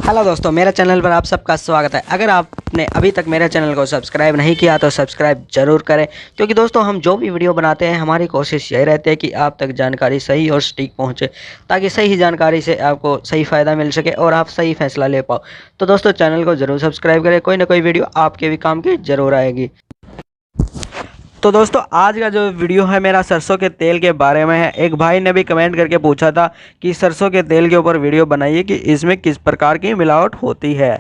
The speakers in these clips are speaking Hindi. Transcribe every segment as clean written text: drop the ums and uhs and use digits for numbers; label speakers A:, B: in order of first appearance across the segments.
A: हेलो दोस्तों, मेरे चैनल पर आप सबका स्वागत है। अगर आपने अभी तक मेरे चैनल को सब्सक्राइब नहीं किया तो सब्सक्राइब जरूर करें, क्योंकि दोस्तों हम जो भी वीडियो बनाते हैं हमारी कोशिश यही रहती है कि आप तक जानकारी सही और सटीक पहुंचे, ताकि सही जानकारी से आपको सही फ़ायदा मिल सके और आप सही फैसला ले पाओ। तो दोस्तों चैनल को ज़रूर सब्सक्राइब करें, कोई ना कोई वीडियो आपके भी काम की ज़रूर आएगी। तो दोस्तों आज का जो वीडियो है मेरा सरसों के तेल के बारे में है। एक भाई ने भी कमेंट करके पूछा था कि सरसों के तेल के ऊपर वीडियो बनाइए कि इसमें किस प्रकार की मिलावट होती है।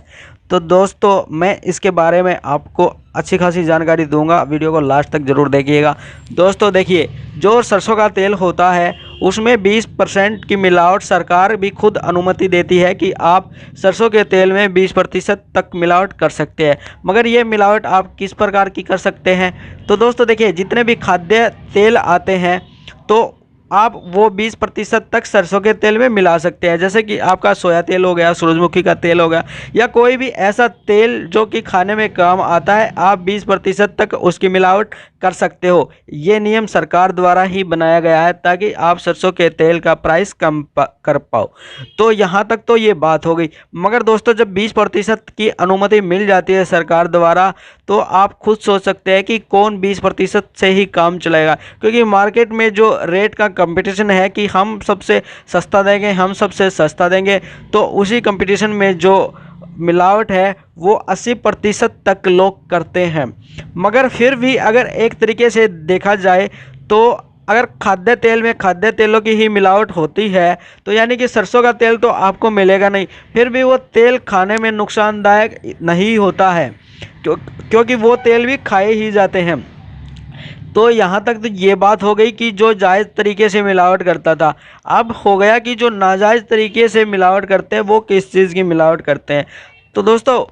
A: तो दोस्तों मैं इसके बारे में आपको अच्छी खासी जानकारी दूंगा, वीडियो को लास्ट तक ज़रूर देखिएगा। दोस्तों देखिए, जो सरसों का तेल होता है उसमें 20% की मिलावट सरकार भी खुद अनुमति देती है कि आप सरसों के तेल में 20% तक मिलावट कर सकते हैं। मगर ये मिलावट आप किस प्रकार की कर सकते हैं? तो दोस्तों देखिए, जितने भी खाद्य तेल आते हैं तो आप वो 20% तक सरसों के तेल में मिला सकते हैं। जैसे कि आपका सोया तेल हो गया, सूरजमुखी का तेल हो गया, या कोई भी ऐसा तेल जो कि खाने में काम आता है, आप 20% तक उसकी मिलावट कर सकते हो। ये नियम सरकार द्वारा ही बनाया गया है ताकि आप सरसों के तेल का प्राइस कम कर पाओ। तो यहाँ तक तो ये बात हो गई। मगर दोस्तों जब 20% की अनुमति मिल जाती है सरकार द्वारा, तो आप खुद सोच सकते हैं कि कौन 20% से ही काम चलाएगा, क्योंकि मार्केट में जो रेट का कंपटीशन है कि हम सबसे सस्ता देंगे, हम सबसे सस्ता देंगे, तो उसी कंपटीशन में जो मिलावट है वो 80% तक लोग करते हैं। मगर फिर भी अगर एक तरीके से देखा जाए तो अगर खाद्य तेल में खाद्य तेलों की ही मिलावट होती है तो यानी कि सरसों का तेल तो आपको मिलेगा नहीं। फिर भी वो तेल खाने में नुकसानदायक नहीं होता है, क्योंकि वो तेल भी खाए ही जाते हैं। तो यहाँ तक तो ये बात हो गई कि जो जायज़ तरीके से मिलावट करता था। अब हो गया कि जो नाजायज़ तरीके से मिलावट करते हैं वो किस चीज़ की मिलावट करते हैं। तो दोस्तों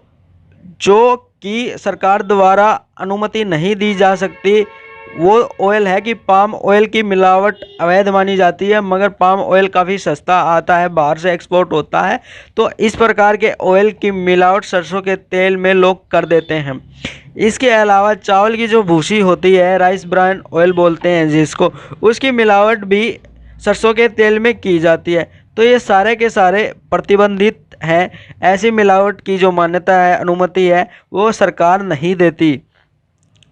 A: जो कि सरकार द्वारा अनुमति नहीं दी जा सकती वो ऑयल है कि पाम ऑयल की मिलावट अवैध मानी जाती है। मगर पाम ऑयल काफ़ी सस्ता आता है, बाहर से एक्सपोर्ट होता है, तो इस प्रकार के ऑयल की मिलावट सरसों के तेल में लोग कर देते हैं। इसके अलावा चावल की जो भूसी होती है, राइस ब्रान ऑयल बोलते हैं जिसको, उसकी मिलावट भी सरसों के तेल में की जाती है। तो ये सारे के सारे प्रतिबंधित हैं। ऐसी मिलावट की जो मान्यता है, अनुमति है, वो सरकार नहीं देती।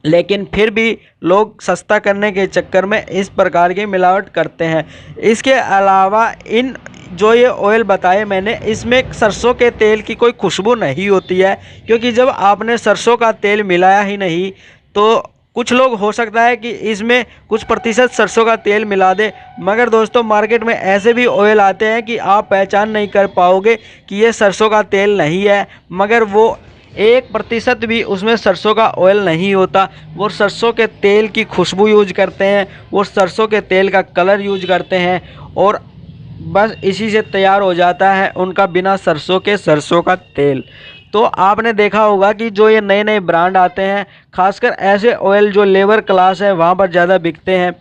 A: लेकिन फिर भी लोग सस्ता करने के चक्कर में इस प्रकार की मिलावट करते हैं। इसके अलावा इन जो ये ऑयल बताए मैंने, इसमें सरसों के तेल की कोई खुशबू नहीं होती है, क्योंकि जब आपने सरसों का तेल मिलाया ही नहीं तो कुछ लोग हो सकता है कि इसमें कुछ प्रतिशत सरसों का तेल मिला दे। मगर दोस्तों मार्केट में ऐसे भी ऑयल आते हैं कि आप पहचान नहीं कर पाओगे कि ये सरसों का तेल नहीं है, मगर वो 1% भी उसमें सरसों का ऑयल नहीं होता। वो सरसों के तेल की खुशबू यूज करते हैं, वो सरसों के तेल का कलर यूज करते हैं, और बस इसी से तैयार हो जाता है उनका बिना सरसों के सरसों का तेल। तो आपने देखा होगा कि जो ये नए नए ब्रांड आते हैं, खासकर ऐसे ऑयल जो लेबर क्लास है वहाँ पर ज़्यादा बिकते हैं,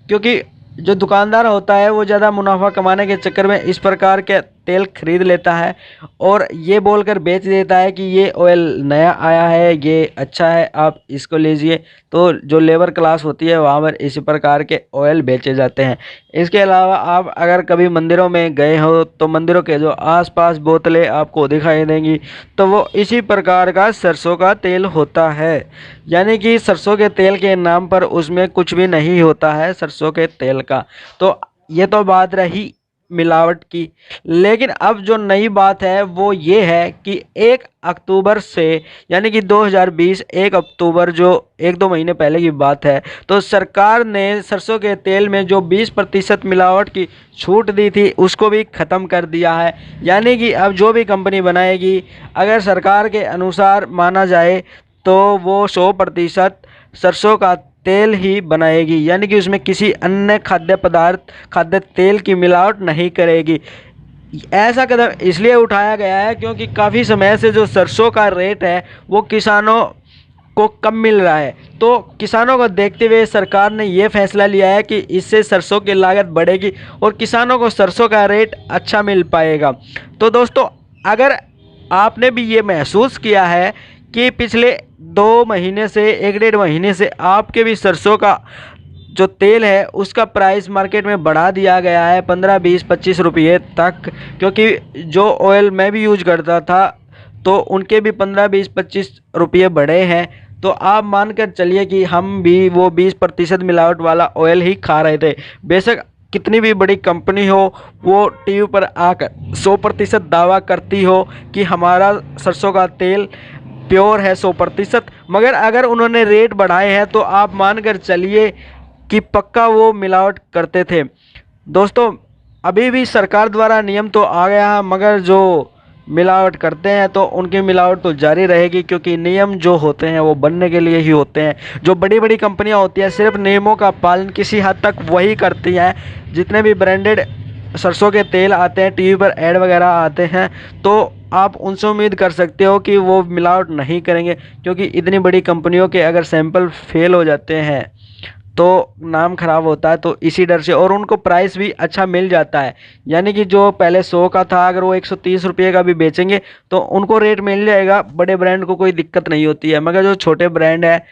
A: क्योंकि जो दुकानदार होता है वो ज़्यादा मुनाफा कमाने के चक्कर में इस प्रकार के तेल खरीद लेता है और ये बोलकर बेच देता है कि ये ऑयल नया आया है, ये अच्छा है, आप इसको लीजिए। तो जो लेबर क्लास होती है वहाँ पर इसी प्रकार के ऑयल बेचे जाते हैं। इसके अलावा आप अगर कभी मंदिरों में गए हो तो मंदिरों के जो आसपास बोतलें आपको दिखाई देंगी, तो वो इसी प्रकार का सरसों का तेल होता है। यानी कि सरसों के तेल के नाम पर उसमें कुछ भी नहीं होता है सरसों के तेल का। तो ये तो बात रही मिलावट की। लेकिन अब जो नई बात है वो ये है कि 1 अक्टूबर से, यानी कि 2020 1 अक्टूबर, जो 1-2 महीने पहले की बात है, तो सरकार ने सरसों के तेल में जो 20% मिलावट की छूट दी थी उसको भी ख़त्म कर दिया है। यानी कि अब जो भी कंपनी बनाएगी, अगर सरकार के अनुसार माना जाए तो वो 100% सरसों का तेल ही बनाएगी, यानी कि उसमें किसी अन्य खाद्य पदार्थ खाद्य तेल की मिलावट नहीं करेगी। ऐसा कदम इसलिए उठाया गया है क्योंकि काफ़ी समय से जो सरसों का रेट है वो किसानों को कम मिल रहा है। तो किसानों को देखते हुए सरकार ने ये फैसला लिया है कि इससे सरसों की लागत बढ़ेगी और किसानों को सरसों का रेट अच्छा मिल पाएगा। तो दोस्तों अगर आपने भी ये महसूस किया है कि पिछले 2 महीने से 1-1.5 महीने से आपके भी सरसों का जो तेल है उसका प्राइस मार्केट में बढ़ा दिया गया है 15, 20, 25 रुपये तक, क्योंकि जो ऑयल मैं भी यूज करता था तो उनके भी 15, 20, 25 रुपये बढ़े हैं। तो आप मानकर चलिए कि हम भी वो 20% मिलावट वाला ऑयल ही खा रहे थे। बेशक कितनी भी बड़ी कंपनी हो, वो टीवी पर आकर 100% दावा करती हो कि हमारा सरसों का तेल प्योर है 100%, मगर अगर उन्होंने रेट बढ़ाए हैं तो आप मानकर चलिए कि पक्का वो मिलावट करते थे। दोस्तों, अभी भी सरकार द्वारा नियम तो आ गया है, मगर जो मिलावट करते हैं तो उनकी मिलावट तो जारी रहेगी, क्योंकि नियम जो होते हैं वो बनने के लिए ही होते हैं। जो बड़ी बड़ी कंपनियां होती हैं सिर्फ नियमों का पालन किसी हद तक वही करती हैं। जितने भी ब्रांडेड सरसों के तेल आते हैं, टीवी पर ऐड वगैरह आते हैं, तो आप उनसे उम्मीद कर सकते हो कि वो मिलावट नहीं करेंगे, क्योंकि इतनी बड़ी कंपनियों के अगर सैंपल फेल हो जाते हैं तो नाम खराब होता है। तो इसी डर से, और उनको प्राइस भी अच्छा मिल जाता है, यानी कि जो पहले 100 का था अगर वो 130 रुपये का भी बेचेंगे तो उनको रेट मिल जाएगा। बड़े ब्रांड को कोई दिक्कत नहीं होती है, मगर जो छोटे ब्रांड है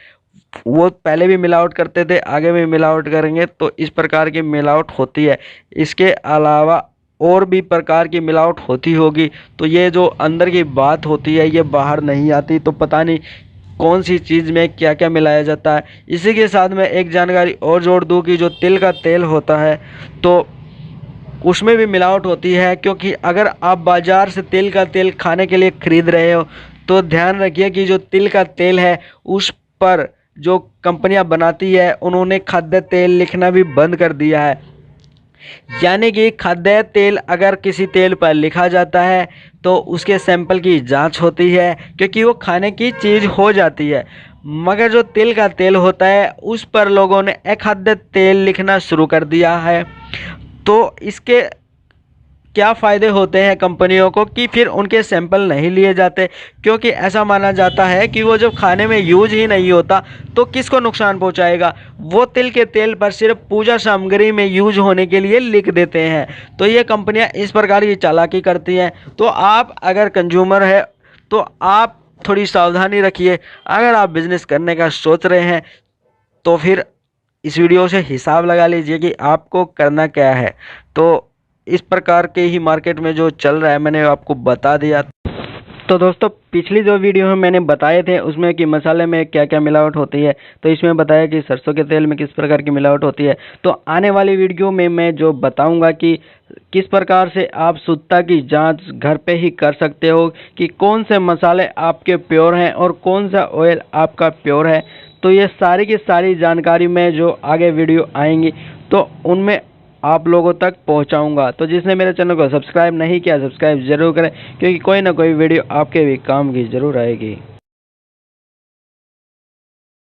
A: वो पहले भी मिलावट करते थे, आगे भी मिलावट करेंगे, तो इस प्रकार की मिलावट होती है। इसके अलावा और भी प्रकार की मिलावट होती होगी, तो ये जो अंदर की बात होती है ये बाहर नहीं आती, तो पता नहीं कौन सी चीज़ में क्या क्या मिलाया जाता है। इसी के साथ मैं एक जानकारी और जोड़ दूं कि जो तिल का तेल होता है तो उसमें भी मिलावट होती है, क्योंकि अगर आप बाज़ार से तिल का तेल खाने के लिए ख़रीद रहे हो तो ध्यान रखिए कि जो तिल का तेल है उस पर जो कंपनियां बनाती है उन्होंने खाद्य तेल लिखना भी बंद कर दिया है। यानी कि खाद्य तेल अगर किसी तेल पर लिखा जाता है तो उसके सैंपल की जांच होती है, क्योंकि वो खाने की चीज़ हो जाती है। मगर जो तिल का तेल होता है उस पर लोगों ने अखाद्य तेल लिखना शुरू कर दिया है। तो इसके क्या फ़ायदे होते हैं कंपनियों को कि फिर उनके सैंपल नहीं लिए जाते, क्योंकि ऐसा माना जाता है कि वो जब खाने में यूज ही नहीं होता तो किसको नुकसान पहुंचाएगा। वो तिल के तेल पर सिर्फ पूजा सामग्री में यूज होने के लिए लिख देते हैं। तो ये कंपनियां इस प्रकार की चालाकी करती हैं। तो आप अगर कंज्यूमर है तो आप थोड़ी सावधानी रखिए। अगर आप बिजनेस करने का सोच रहे हैं तो फिर इस वीडियो से हिसाब लगा लीजिए कि आपको करना क्या है। तो इस प्रकार के ही मार्केट में जो चल रहा है मैंने आपको बता दिया। तो दोस्तों, पिछली जो वीडियो में मैंने बताए थे उसमें कि मसाले में क्या क्या मिलावट होती है, तो इसमें बताया कि सरसों के तेल में किस प्रकार की मिलावट होती है। तो आने वाली वीडियो में मैं जो बताऊंगा कि किस प्रकार से आप शुद्धता की जांच घर पे ही कर सकते हो कि कौन से मसाले आपके प्योर हैं और कौन सा ऑयल आपका प्योर है। तो ये सारी की सारी जानकारी में जो आगे वीडियो आएंगी तो उनमें आप लोगों तक पहुंचाऊंगा। तो जिसने मेरे चैनल को सब्सक्राइब नहीं किया, सब्सक्राइब जरूर करें, क्योंकि कोई ना कोई वीडियो आपके भी काम की जरूर आएगी।